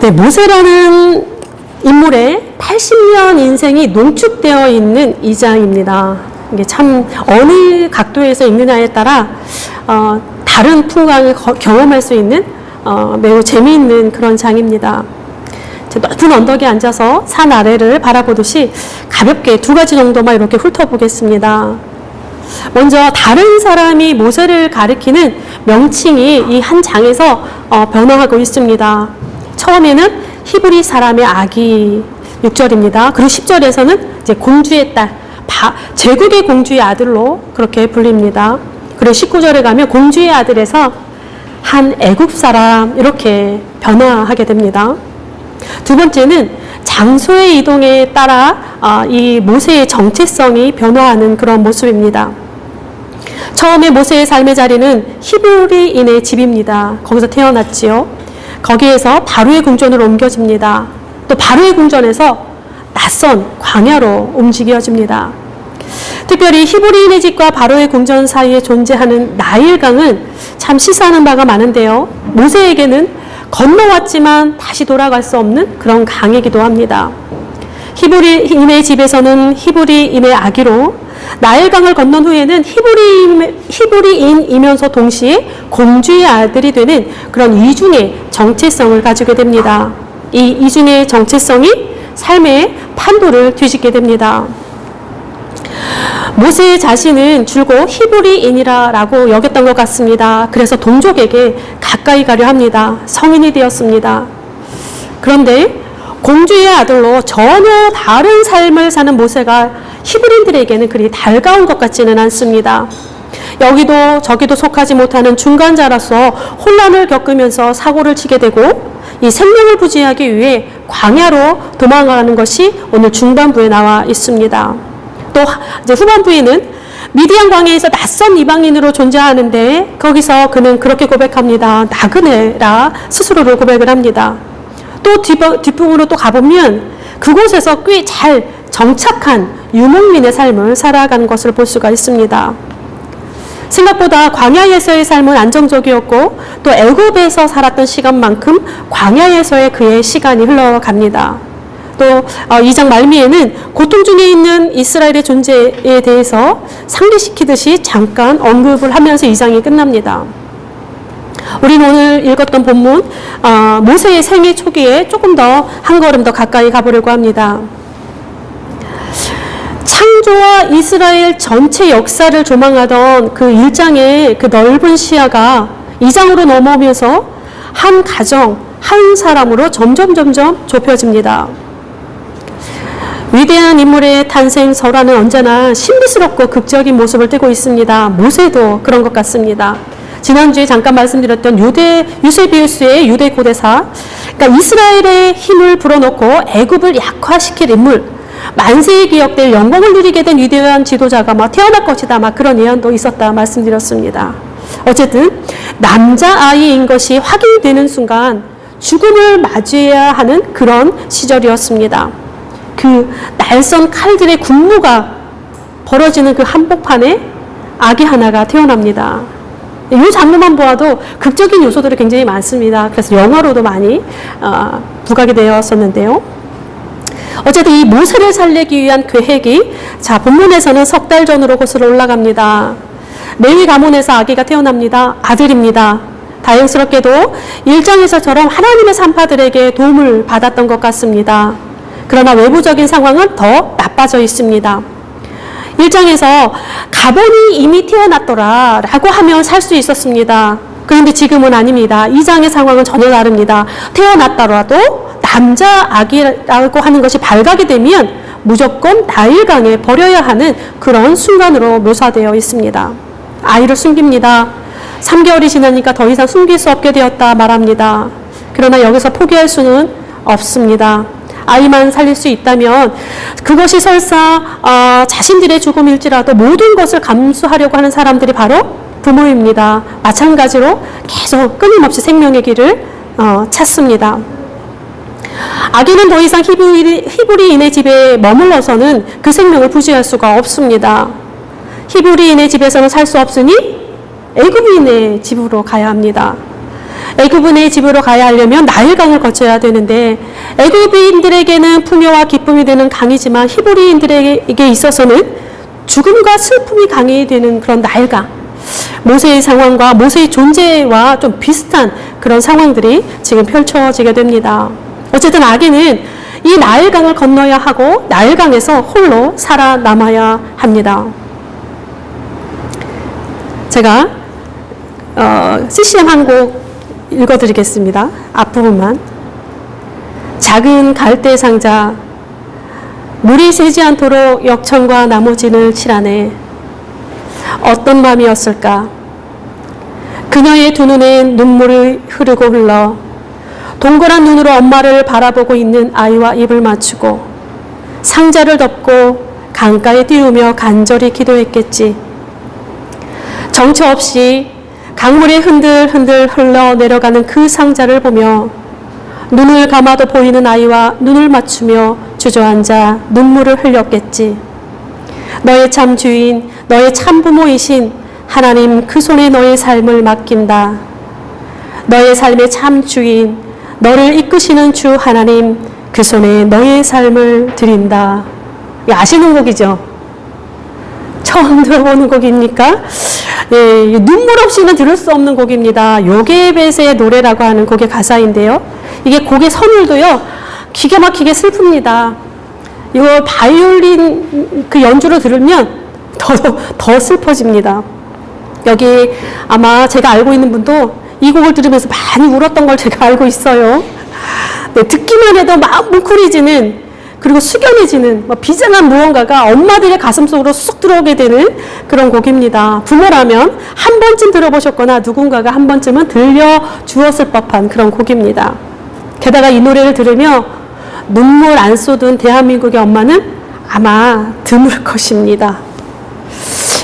네, 모세라는 인물의 80년 인생이 농축되어 있는 2장입니다. 이게 참 어느 각도에서 읽느냐에 따라 다른 풍광을 경험할 수 있는 매우 재미있는 그런 장입니다. 높은 언덕에 앉아서 산 아래를 바라보듯이 가볍게 두 가지 정도만 이렇게 훑어보겠습니다. 먼저 다른 사람이 모세를 가리키는 명칭이 이 한 장에서 변화하고 있습니다. 처음에는 히브리 사람의 아기 6절입니다. 그리고 10절에서는 이제 공주의 딸, 제국의 공주의 아들로 그렇게 불립니다. 그리고 19절에 가면 공주의 아들에서 한 애굽 사람 이렇게 변화하게 됩니다. 두 번째는 장소의 이동에 따라 이 모세의 정체성이 변화하는 그런 모습입니다. 처음에 모세의 삶의 자리는 히브리인의 집입니다. 거기서 태어났지요. 거기에서 바로의 궁전으로 옮겨집니다. 또 바로의 궁전에서 낯선 광야로 움직여집니다. 특별히 히브리인의 집과 바로의 궁전 사이에 존재하는 나일강은 참 시사하는 바가 많은데요. 모세에게는 건너왔지만 다시 돌아갈 수 없는 그런 강이기도 합니다. 히브리인의 집에서는 히브리인의 아기로, 나일강을 건넌 후에는 히브리인이면서 동시에 공주의 아들이 되는 그런 이중의 정체성을 가지게 됩니다. 이 이중의 정체성이 삶의 판도를 뒤집게 됩니다. 모세 자신은 줄곧 히브리인이라고 여겼던 것 같습니다. 그래서 동족에게 가까이 가려 합니다. 성인이 되었습니다. 그런데 공주의 아들로 전혀 다른 삶을 사는 모세가 히브리인들에게는 그리 달가운 것 같지는 않습니다. 여기도 저기도 속하지 못하는 중간자로서 혼란을 겪으면서 사고를 치게 되고, 이 생명을 부지하기 위해 광야로 도망가는 것이 오늘 중반부에 나와 있습니다. 또 이제 후반부에는 미디안 광야에서 낯선 이방인으로 존재하는데, 거기서 그는 그렇게 고백합니다. 나그네라 스스로를 고백을 합니다. 또 뒷부분으로 또 가보면 그곳에서 꽤 잘 정착한 유목민의 삶을 살아가는 것을 볼 수가 있습니다. 생각보다 광야에서의 삶은 안정적이었고, 또 애굽에서 살았던 시간만큼 광야에서의 그의 시간이 흘러갑니다. 또 2장 말미에는 고통 중에 있는 이스라엘의 존재에 대해서 상기시키듯이 잠깐 언급을 하면서 2장이 끝납니다. 우리는 오늘 읽었던 본문 모세의 생애 초기에 조금 더 한 걸음 더 가까이 가보려고 합니다. 창조와 이스라엘 전체 역사를 조망하던 그 1장의 그 넓은 시야가 2장으로 넘어오면서 한 가정, 한 사람으로 점점 좁혀집니다. 위대한 인물의 탄생 설화는 언제나 신비스럽고 극적인 모습을 띠고 있습니다. 모세도 그런 것 같습니다. 지난주에 잠깐 말씀드렸던 유세비우스의 유대 고대사, 그러니까 이스라엘의 힘을 불어넣고 애굽을 약화시킬 인물, 만세에 기억될 영광을 누리게 된 위대한 지도자가 태어날 것이다, 그런 예언도 있었다 말씀드렸습니다. 어쨌든 남자아이인 것이 확인되는 순간 죽음을 맞이해야 하는 그런 시절이었습니다. 그 날선 칼들의 군무가 벌어지는 그 한복판에 아기 하나가 태어납니다. 이 장면만 보아도 극적인 요소들이 굉장히 많습니다. 그래서 영화로도 많이 부각이 되었었는데요. 어쨌든 이 모세를 살리기 위한 계획이 본문에서는 석 달 전으로 거슬러 올라갑니다. 레위 가문에서 아기가 태어납니다. 아들입니다. 다행스럽게도 1장에서처럼 하나님의 산파들에게 도움을 받았던 것 같습니다. 그러나 외부적인 상황은 더 나빠져 있습니다. 1장에서 가본이 이미 태어났더라 라고 하면 살 수 있었습니다. 그런데 지금은 아닙니다. 2장의 상황은 전혀 다릅니다. 태어났더라도 남자 아기라고 하는 것이 발각이 되면 무조건 나일강에 버려야 하는 그런 순간으로 묘사되어 있습니다. 아이를 숨깁니다. 3개월이 지나니까 더 이상 숨길 수 없게 되었다 말합니다. 그러나 여기서 포기할 수는 없습니다. 아이만 살릴 수 있다면 그것이 설사 자신들의 죽음일지라도 모든 것을 감수하려고 하는 사람들이 바로 부모입니다. 마찬가지로 계속 끊임없이 생명의 길을 찾습니다. 아기는 더 이상 히브리인의 집에 머물러서는 그 생명을 부지할 수가 없습니다. 히브리인의 집에서는 살 수 없으니 애굽인의 집으로 가야 합니다. 애굽인의 집으로 가야 하려면 나일강을 거쳐야 되는데 애굽인들에게는 풍요와 기쁨이 되는 강이지만 히브리인들에게 있어서는 죽음과 슬픔이 강이 되는 그런 나일강. 모세의 상황과 모세의 존재와 좀 비슷한 그런 상황들이 지금 펼쳐지게 됩니다. 어쨌든 아기는 이 나일강을 건너야 하고 나일강에서 홀로 살아남아야 합니다. 제가 CCM 한 곡 읽어드리겠습니다. 앞부분만. 작은 갈대 상자, 물이 새지 않도록 역청과 나무진을 칠하네. 어떤 밤이었을까? 그녀의 두 눈엔 눈물이 흐르고 흘러 동그란 눈으로 엄마를 바라보고 있는 아이와 입을 맞추고 상자를 덮고 강가에 띄우며 간절히 기도했겠지. 정처 없이 강물에 흔들흔들 흘러내려가는 그 상자를 보며 눈을 감아도 보이는 아이와 눈을 맞추며 주저앉아 눈물을 흘렸겠지. 너의 참 주인, 너의 참 부모이신 하나님 그 손에 너의 삶을 맡긴다. 너의 삶의 참 주인, 너를 이끄시는 주 하나님 그 손에 너의 삶을 드린다. 아시는 곡이죠? 처음 들어보는 곡입니까? 예, 눈물 없이는 들을 수 없는 곡입니다. 요게벳의 노래라고 하는 곡의 가사인데요. 이게 곡의 선율도요, 기가 막히게 슬픕니다. 이거 바이올린 그 연주로 들으면 더 슬퍼집니다. 여기 아마 제가 알고 있는 분도 이 곡을 들으면서 많이 울었던 걸 제가 알고 있어요. 네, 듣기만 해도 마음 뭉클해지는, 그리고 숙연해지는 비장한 무언가가 엄마들의 가슴 속으로 쑥 들어오게 되는 그런 곡입니다. 부모라면 한 번쯤 들어보셨거나 누군가가 한 번쯤은 들려주었을 법한 그런 곡입니다. 게다가 이 노래를 들으며 눈물 안 쏟은 대한민국의 엄마는 아마 드물 것입니다.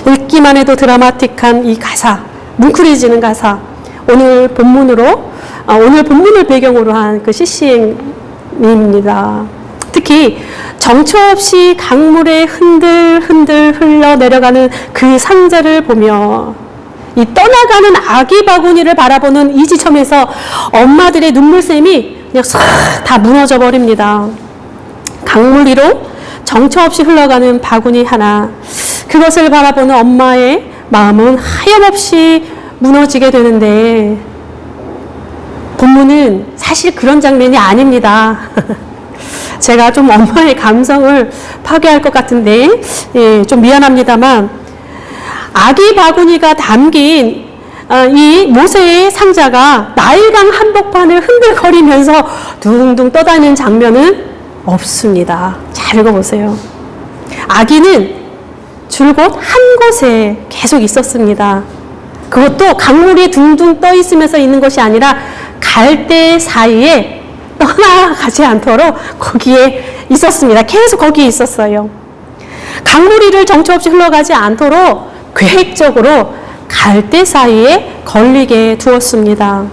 읽기만 해도 드라마틱한 이 가사, 뭉클해지는 가사, 오늘 본문을 배경으로 한 그 CCM입니다. 특히 정처 없이 강물에 흔들흔들 흘러내려가는 그 상자를 보며 이 떠나가는 아기 바구니를 바라보는 이 지점에서 엄마들의 눈물샘이 그냥 싹 다 무너져 버립니다. 강물 위로 정처 없이 흘러가는 바구니 하나, 그것을 바라보는 엄마의 마음은 하염없이 무너지게 되는데 본문은 사실 그런 장면이 아닙니다. 제가 좀 엄마의 감성을 파괴할 것 같은데, 예, 좀 미안합니다만, 아기 바구니가 담긴 이 모세의 상자가 나일강 한복판을 흔들거리면서 둥둥 떠다니는 장면은 없습니다. 잘 읽어보세요. 아기는 줄곧 한 곳에 계속 있었습니다. 그것도 강물이 둥둥 떠 있으면서 있는 것이 아니라 갈대 사이에 떠나가지 않도록 거기에 있었습니다. 계속 거기에 있었어요. 강물 위를 정처 없이 흘러가지 않도록 계획적으로 갈대 사이에 걸리게 두었습니다.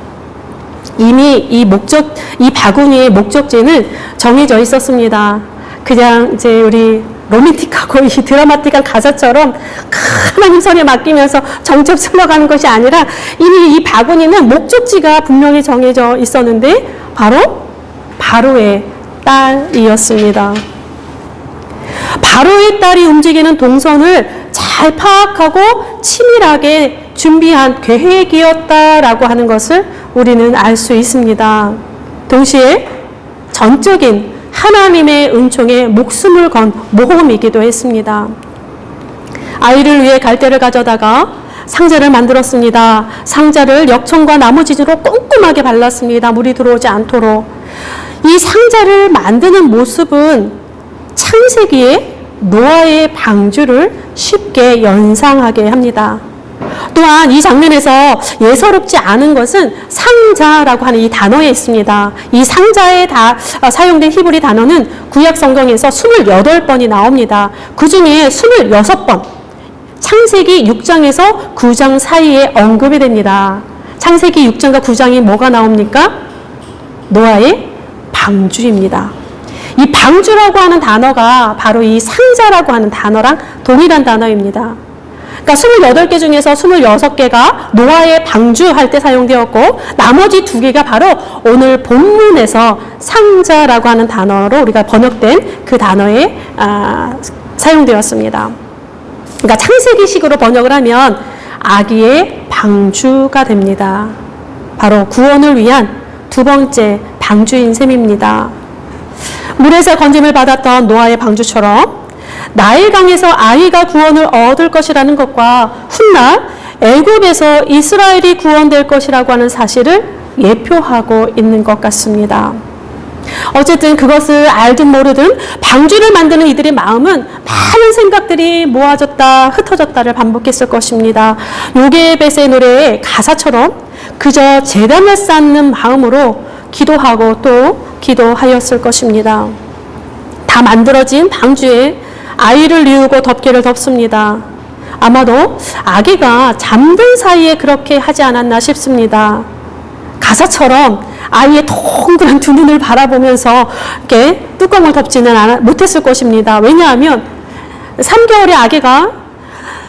이미 이 바구니의 목적지는 정해져 있었습니다. 그냥 이제 우리 로맨틱하고 이 드라마틱한 가사처럼 하나님 손에 맡기면서 정처 없이 흘러가는 것이 아니라 이미 이 바구니는 목적지가 분명히 정해져 있었는데 바로 바로의 딸이었습니다. 바로의 딸이 움직이는 동선을 잘 파악하고 치밀하게 준비한 계획이었다라고 하는 것을 우리는 알 수 있습니다. 동시에 전적인 하나님의 은총에 목숨을 건 모험이기도 했습니다. 아이를 위해 갈대를 가져다가 상자를 만들었습니다. 상자를 역청과 나무지지로 꼼꼼하게 발랐습니다. 물이 들어오지 않도록. 이 상자를 만드는 모습은 창세기의 노아의 방주를 쉽게 연상하게 합니다. 또한 이 장면에서 예사롭지 않은 것은 상자라고 하는 이 단어에 있습니다. 이 상자에 사용된 히브리 단어는 구약 성경에서 28번이 나옵니다. 그 중에 26번, 창세기 6장에서 9장 사이에 언급이 됩니다. 창세기 6장과 9장이 뭐가 나옵니까? 노아의 방주입니다. 이 방주라고 하는 단어가 바로 이 상자라고 하는 단어랑 동일한 단어입니다. 그러니까 28개 중에서 26개가 노아의 방주할 때 사용되었고 나머지 2개가 바로 오늘 본문에서 상자라고 하는 단어로 우리가 번역된 그 단어에 사용되었습니다. 그러니까 창세기식으로 번역을 하면 아기의 방주가 됩니다. 바로 구원을 위한 두 번째 방주인 셈입니다. 물에서 건짐을 받았던 노아의 방주처럼 나일강에서 아이가 구원을 얻을 것이라는 것과 훗날 애굽에서 이스라엘이 구원될 것이라고 하는 사실을 예표하고 있는 것 같습니다. 어쨌든 그것을 알든 모르든 방주를 만드는 이들의 마음은 많은 생각들이 모아졌다 흩어졌다를 반복했을 것입니다. 요게벳의 노래의 가사처럼 그저 제단을 쌓는 마음으로 기도하고 또 기도하였을 것입니다. 다 만들어진 방주에 아이를 뉘우고 덮개를 덮습니다. 아마도 아기가 잠든 사이에 그렇게 하지 않았나 싶습니다. 가사처럼 아이의 동그란 두 눈을 바라보면서 이렇게 뚜껑을 덮지는 못했을 것입니다. 왜냐하면 3개월의 아기가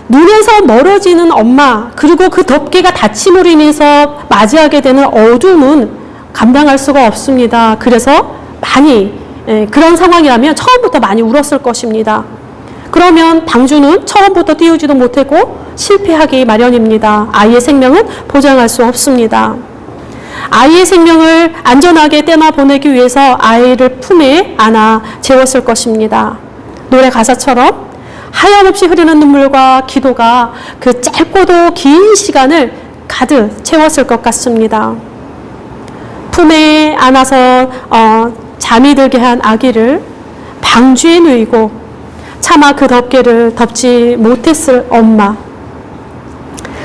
눈에서 멀어지는 엄마 그리고 그 덮개가 닫힘으로 인해서 맞이하게 되는 어둠은 감당할 수가 없습니다. 그래서 많이 그런 상황이라면 처음부터 많이 울었을 것입니다. 그러면 방주는 처음부터 띄우지도 못하고 실패하기 마련입니다. 아이의 생명은 보장할 수 없습니다. 아이의 생명을 안전하게 떼나 보내기 위해서 아이를 품에 안아 재웠을 것입니다. 노래 가사처럼 하염없이 흐르는 눈물과 기도가 그 짧고도 긴 시간을 가득 채웠을 것 같습니다. 품에 안아서 잠이 들게 한 아기를 방주에 누이고 차마 그 덮개를 덮지 못했을 엄마.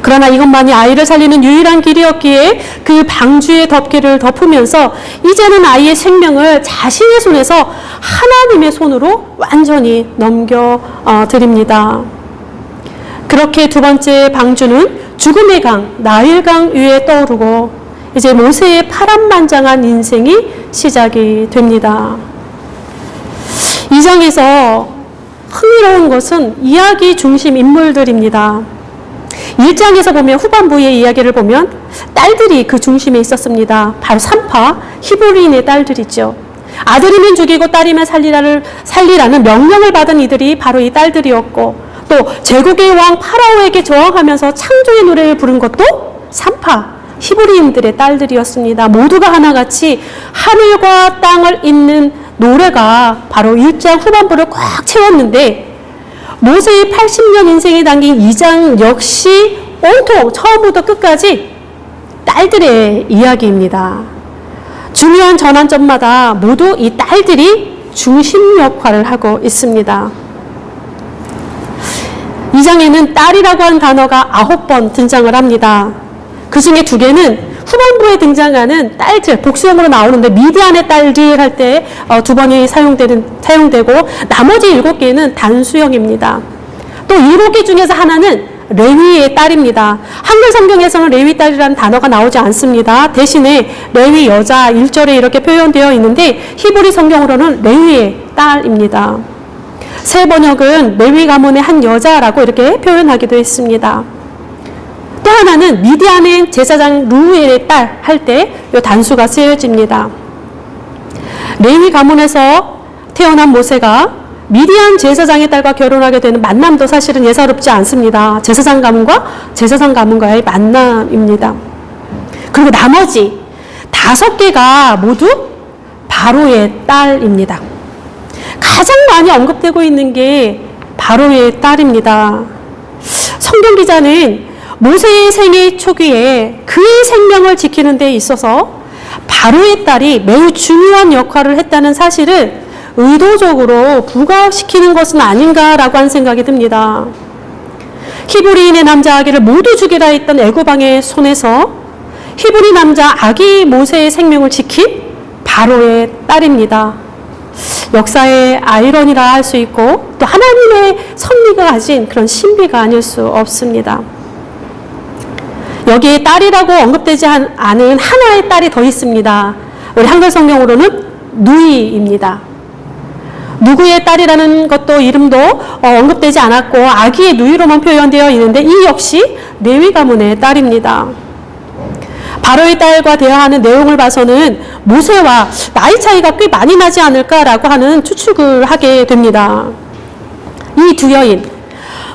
그러나 이것만이 아이를 살리는 유일한 길이었기에 그 방주의 덮개를 덮으면서 이제는 아이의 생명을 자신의 손에서 하나님의 손으로 완전히 넘겨드립니다. 그렇게 두 번째 방주는 죽음의 강, 나일강 위에 떠오르고 이제 모세의 파란만장한 인생이 시작이 됩니다. 이 장에서 흥미로운 것은 이야기 중심 인물들입니다. 1장에서 보면 후반부의 이야기를 보면 딸들이 그 중심에 있었습니다. 바로 3파 히브리인의 딸들이죠. 아들이면 죽이고 딸이면 살리라는 명령을 받은 이들이 바로 이 딸들이었고 또 제국의 왕 파라오에게 저항하면서 창조의 노래를 부른 것도 3파 히브리인들의 딸들이었습니다. 모두가 하나같이 하늘과 땅을 잇는 노래가 바로 1장 후반부를 꽉 채웠는데 모세의 80년 인생이 담긴 2장 역시 온통 처음부터 끝까지 딸들의 이야기입니다. 중요한 전환점마다 모두 이 딸들이 중심 역할을 하고 있습니다. 2장에는 딸이라고 하는 단어가 9번 등장을 합니다. 그 중에 2개는 후반부에 등장하는 딸들, 복수형으로 나오는데 미디안의 딸들 할 때 2번이 사용되고 나머지 7개는 단수형입니다. 또 7개 중에서 하나는 레위의 딸입니다. 한글 성경에서는 레위 딸이라는 단어가 나오지 않습니다. 대신에 레위 여자 1절에 이렇게 표현되어 있는데 히브리 성경으로는 레위의 딸입니다. 새 번역은 레위 가문의 한 여자라고 이렇게 표현하기도 했습니다. 또 하나는 미디안의 제사장 루엘의 딸 할 때 이 단수가 쓰여집니다. 레위 가문에서 태어난 모세가 미디안 제사장의 딸과 결혼하게 되는 만남도 사실은 예사롭지 않습니다. 제사장 가문과의 만남입니다. 그리고 나머지 5개가 모두 바로의 딸입니다. 가장 많이 언급되고 있는 게 바로의 딸입니다. 성경 기자는 모세의 생애 초기에 그의 생명을 지키는 데 있어서 바로의 딸이 매우 중요한 역할을 했다는 사실을 의도적으로 부각시키는 것은 아닌가라고 하는 생각이 듭니다. 히브리인의 남자 아기를 모두 죽이라 했던 애굽왕의 손에서 히브리 남자 아기 모세의 생명을 지킨 바로의 딸입니다. 역사의 아이러니라 할 수 있고 또 하나님의 섭리가 가진 그런 신비가 아닐 수 없습니다. 여기에 딸이라고 언급되지 않은 하나의 딸이 더 있습니다. 우리 한글 성경으로는 누이입니다. 누구의 딸이라는 것도 이름도 언급되지 않았고 아기의 누이로만 표현되어 있는데 이 역시 레위 가문의 딸입니다. 바로의 딸과 대화하는 내용을 봐서는 모세와 나이 차이가 꽤 많이 나지 않을까라고 하는 추측을 하게 됩니다. 이 두 여인,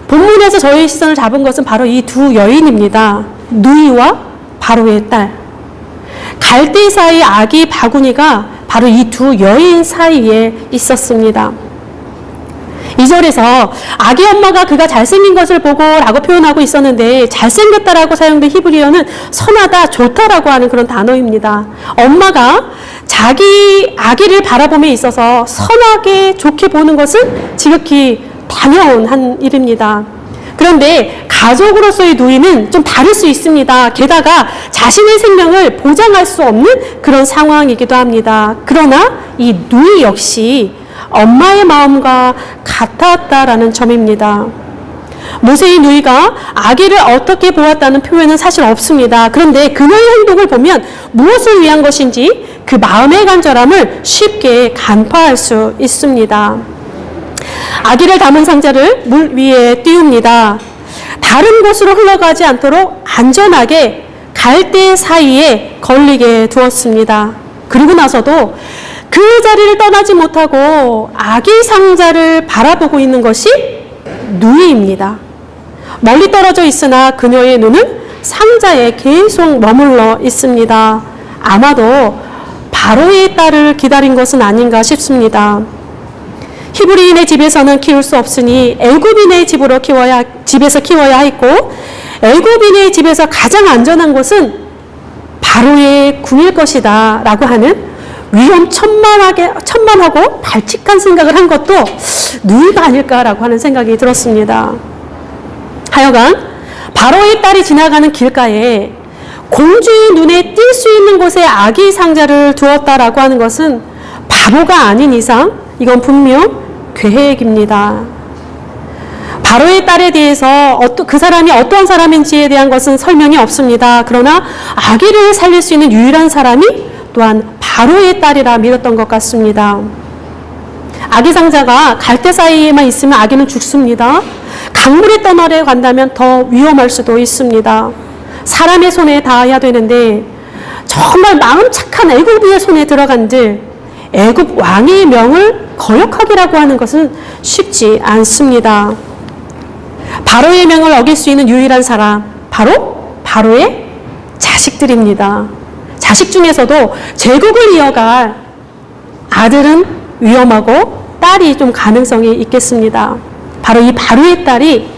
본문에서 저희 시선을 잡은 것은 바로 이 두 여인입니다. 누이와 바로의 딸. 갈대 사이 아기 바구니가 바로 이 두 여인 사이에 있었습니다. 2절에서 아기 엄마가 그가 잘생긴 것을 보고 라고 표현하고 있었는데 잘생겼다라고 사용된 히브리어는 선하다, 좋다라고 하는 그런 단어입니다. 엄마가 자기 아기를 바라봄에 있어서 선하게 좋게 보는 것은 지극히 당연한 일입니다. 그런데 가족으로서의 누이는 좀 다를 수 있습니다. 게다가 자신의 생명을 보장할 수 없는 그런 상황이기도 합니다. 그러나 이 누이 역시 엄마의 마음과 같았다라는 점입니다. 모세의 누이가 아기를 어떻게 보았다는 표현은 사실 없습니다. 그런데 그녀의 행동을 보면 무엇을 위한 것인지 그 마음의 간절함을 쉽게 간파할 수 있습니다. 아기를 담은 상자를 물 위에 띄웁니다. 다른 곳으로 흘러가지 않도록 안전하게 갈대 사이에 걸리게 두었습니다. 그리고 나서도 그 자리를 떠나지 못하고 아기 상자를 바라보고 있는 것이 누이입니다. 멀리 떨어져 있으나 그녀의 눈은 상자에 계속 머물러 있습니다. 아마도 바로의 딸을 기다린 것은 아닌가 싶습니다. 히브리인의 집에서는 키울 수 없으니 애굽인의 집에서 키워야 했고 애굽인의 집에서 가장 안전한 곳은 바로의 궁일 것이다 라고 하는 위험천만하고 발칙한 생각을 한 것도 누이가 아닐까라고 하는 생각이 들었습니다. 하여간 바로의 딸이 지나가는 길가에 공주의 눈에 띌 수 있는 곳에 아기 상자를 두었다라고 하는 것은 바보가 아닌 이상 이건 분명 계획입니다. 바로의 딸에 대해서 그 사람이 어떤 사람인지에 대한 것은 설명이 없습니다. 그러나 아기를 살릴 수 있는 유일한 사람이 또한 바로의 딸이라 믿었던 것 같습니다. 아기 상자가 갈대 사이에만 있으면 아기는 죽습니다. 강물에 떠나려 간다면 더 위험할 수도 있습니다. 사람의 손에 닿아야 되는데 정말 마음 착한 애굽의 손에 들어간들 애굽 왕의 명을 거역하기라고 하는 것은 쉽지 않습니다. 바로의 명을 어길 수 있는 유일한 사람, 바로 바로의 자식들입니다. 자식 중에서도 제국을 이어갈 아들은 위험하고 딸이 좀 가능성이 있겠습니다. 바로 이 바로의 딸이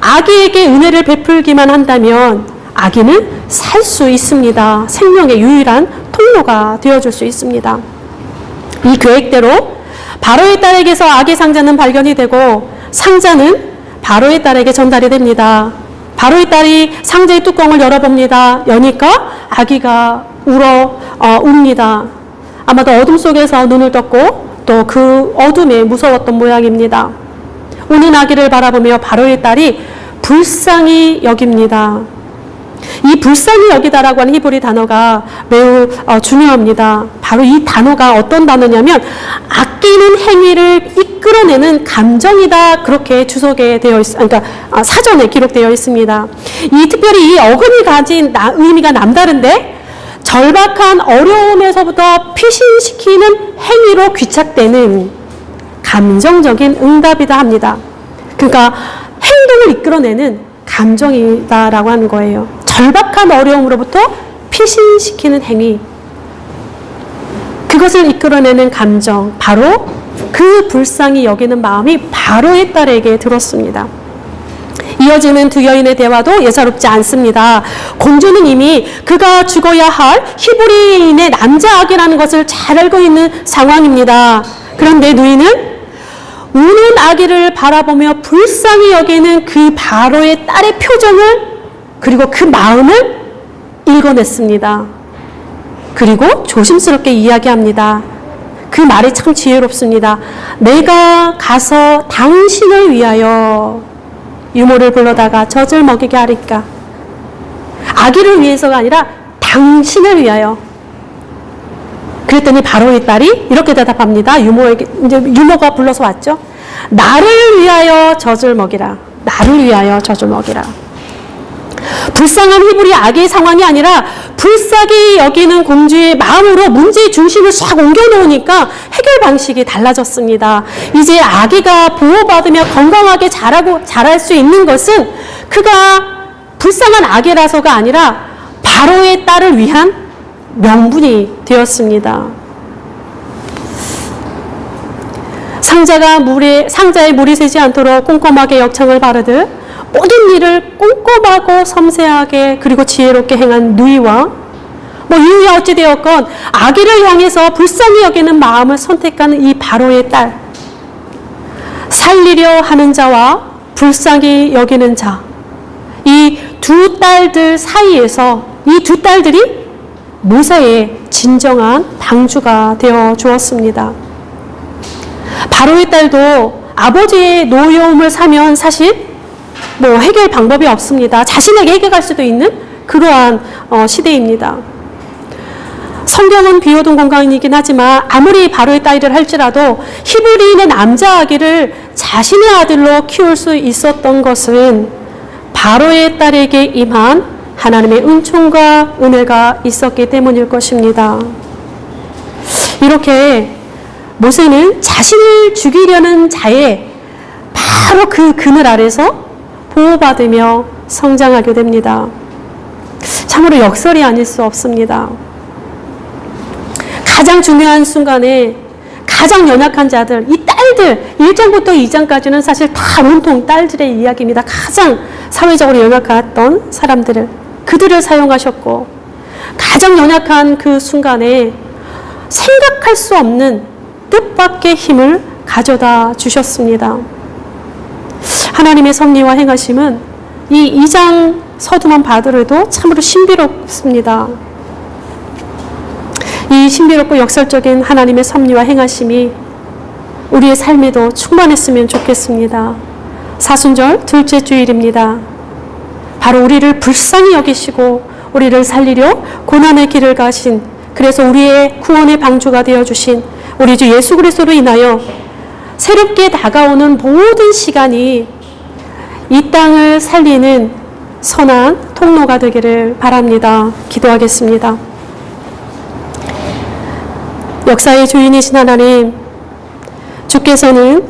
아기에게 은혜를 베풀기만 한다면 아기는 살 수 있습니다. 생명의 유일한 통로가 되어줄 수 있습니다. 이 계획대로 바로의 딸에게서 아기 상자는 발견이 되고 상자는 바로의 딸에게 전달이 됩니다. 바로의 딸이 상자의 뚜껑을 열어봅니다. 여니까 아기가 웁니다. 아마도 어둠 속에서 눈을 떴고 또 그 어둠에 무서웠던 모양입니다. 우는 아기를 바라보며 바로의 딸이 불쌍히 여깁니다. 이 불쌍히 여기다라고 하는 히브리 단어가 매우 중요합니다. 바로 이 단어가 어떤 단어냐면 아끼는 행위를 이끌어내는 감정이다, 그렇게 주석에 되어 그러니까 사전에 기록되어 있습니다. 특별히 이 어근이 가진 의미가 남다른데 절박한 어려움에서부터 피신시키는 행위로 귀착되는 감정적인 응답이다 합니다. 그러니까 행동을 이끌어내는 감정이다라고 하는 거예요. 절박한 어려움으로부터 피신시키는 행위, 그것을 이끌어내는 감정, 바로 그 불쌍히 여기는 마음이 바로의 딸에게 들었습니다. 이어지는 두 여인의 대화도 예사롭지 않습니다. 공주는 이미 그가 죽어야 할 히브리인의 남자 아기라는 것을 잘 알고 있는 상황입니다. 그런데 누이는 우는 아기를 바라보며 불쌍히 여기는 그 바로의 딸의 표정을, 그리고 그 마음을 읽어냈습니다. 그리고 조심스럽게 이야기합니다. 그 말이 참 지혜롭습니다. 내가 가서 당신을 위하여 유모를 불러다가 젖을 먹이게 하리까. 아기를 위해서가 아니라 당신을 위하여. 그랬더니 바로의 딸이 이렇게 대답합니다. 유모가 불러서 왔죠. 나를 위하여 젖을 먹이라. 나를 위하여 젖을 먹이라. 불쌍한 히브리 아기의 상황이 아니라 불쌍히 여기는 공주의 마음으로 문제의 중심을 싹 옮겨놓으니까 해결 방식이 달라졌습니다. 이제 아기가 보호받으며 건강하게 자랄 수 있는 것은 그가 불쌍한 아기라서가 아니라 바로의 딸을 위한 명분이 되었습니다. 상자에 물이 새지 않도록 꼼꼼하게 역청을 바르듯 모든 일을 꼼꼼하고 섬세하게 그리고 지혜롭게 행한 누이와 이유야 어찌되었건 아기를 향해서 불쌍히 여기는 마음을 선택하는 이 바로의 딸, 살리려 하는 자와 불쌍히 여기는 자, 이 두 딸들 사이에서 이 두 딸들이 모세의 진정한 방주가 되어 주었습니다. 바로의 딸도 아버지의 노여움을 사면 사실 해결 방법이 없습니다. 자신에게 해결할 수도 있는 그러한 시대입니다. 성경은 비오동 공간이긴 하지만 아무리 바로의 딸이라 할지라도 히브리인의 남자 아기를 자신의 아들로 키울 수 있었던 것은 바로의 딸에게 임한 하나님의 은총과 은혜가 있었기 때문일 것입니다. 이렇게 모세는 자신을 죽이려는 자의 바로 그 그늘 아래서 보호받으며 성장하게 됩니다. 참으로 역설이 아닐 수 없습니다. 가장 중요한 순간에 가장 연약한 자들, 이 딸들, 1장부터 2장까지는 사실 다 온통 딸들의 이야기입니다. 가장 사회적으로 연약했던 사람들을, 그들을 사용하셨고 가장 연약한 그 순간에 생각할 수 없는 뜻밖의 힘을 가져다 주셨습니다. 하나님의 섭리와 행하심은 이 2장 서두만 봐더라도 참으로 신비롭습니다. 이 신비롭고 역설적인 하나님의 섭리와 행하심이 우리의 삶에도 충만했으면 좋겠습니다. 사순절 둘째 주일입니다. 바로 우리를 불쌍히 여기시고 우리를 살리려 고난의 길을 가신, 그래서 우리의 구원의 방주가 되어주신 우리 주 예수 그리스도로 인하여 새롭게 다가오는 모든 시간이 이 땅을 살리는 선한 통로가 되기를 바랍니다. 기도하겠습니다. 역사의 주인이신 하나님, 주께서는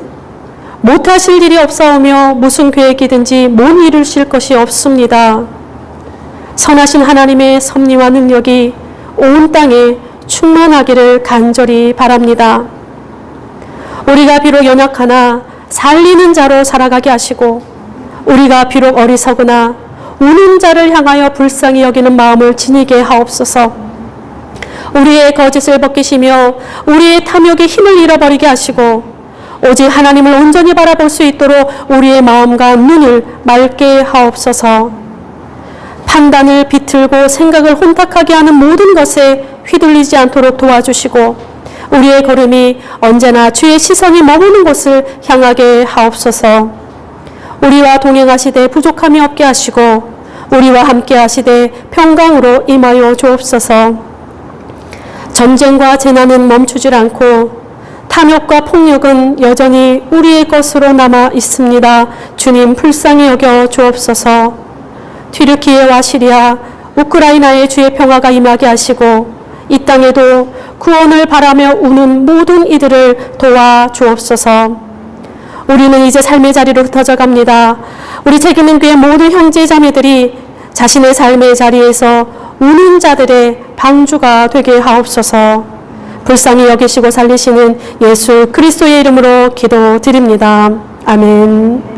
못하실 일이 없사오며 무슨 계획이든지 못 이루실 것이 없습니다. 선하신 하나님의 섭리와 능력이 온 땅에 충만하기를 간절히 바랍니다. 우리가 비록 연약하나 살리는 자로 살아가게 하시고, 우리가 비록 어리석으나 우는 자를 향하여 불쌍히 여기는 마음을 지니게 하옵소서. 우리의 거짓을 벗기시며 우리의 탐욕의 힘을 잃어버리게 하시고 오직 하나님을 온전히 바라볼 수 있도록 우리의 마음과 눈을 맑게 하옵소서. 판단을 비틀고 생각을 혼탁하게 하는 모든 것에 휘둘리지 않도록 도와주시고 우리의 걸음이 언제나 주의 시선이 머무는 곳을 향하게 하옵소서. 우리와 동행하시되 부족함이 없게 하시고 우리와 함께 하시되 평강으로 임하여 주옵소서. 전쟁과 재난은 멈추질 않고 탐욕과 폭력은 여전히 우리의 것으로 남아 있습니다. 주님 불쌍히 여겨 주옵소서. 튀르키예와 시리아, 우크라이나의 주의 평화가 임하게 하시고 이 땅에도 구원을 바라며 우는 모든 이들을 도와 주옵소서. 우리는 이제 삶의 자리로 흩어져 갑니다. 우리 책임있는 교회 모든 형제 자매들이 자신의 삶의 자리에서 우는 자들의 방주가 되게 하옵소서. 불쌍히 여기시고 살리시는 예수 그리스도의 이름으로 기도드립니다. 아멘.